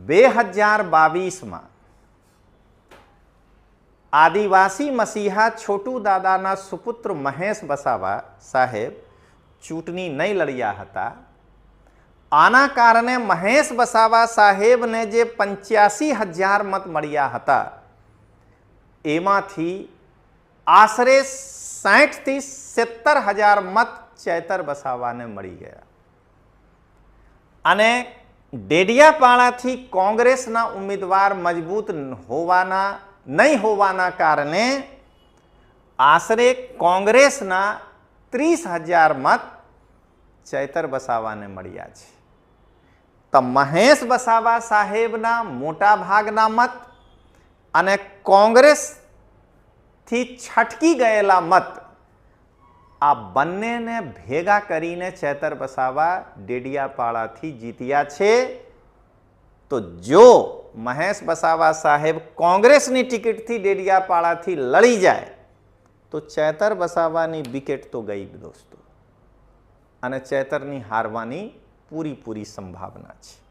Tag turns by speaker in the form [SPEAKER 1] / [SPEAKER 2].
[SPEAKER 1] 2022 માં આદિવાસી મસીહા છોટુ દાદાના સુપુત્ર મહેશ વસાવા સાહેબ ચૂંટણી નહીં લડ્યા હતા। આના કારણે મહેશ વસાવા સાહેબને જે 85,000 મત મળ્યા હતા એમાંથી આશરે 60 થી 70,000 મત ચેતર વસાવાને મળી ગયા અને ડેડિયાપાડાથી કોંગ્રેસના ઉમેદવાર મજબૂત નહીં હોવાના કારણે આશરે કોંગ્રેસના 30,000 મત ચેતર વસાવાને મળ્યા છે। તો મહેશ વસાવા સાહેબના મોટા ભાગના મત અને કોંગ્રેસથી છટકી ગયેલા મત આ બંનેને ભેગા કરીને ચેતર વસાવા ડેડિયાપાડાથી જીત્યા છે। તો જો મહેશ વસાવા સાહેબ કોંગ્રેસની ટિકિટથી ડેડિયાપાડાથી લડી જાય તો ચેતર વસાવાની વિકેટ તો ગઈ દોસ્તો, અને ચેતરની હારવાની પૂરી સંભાવના છે।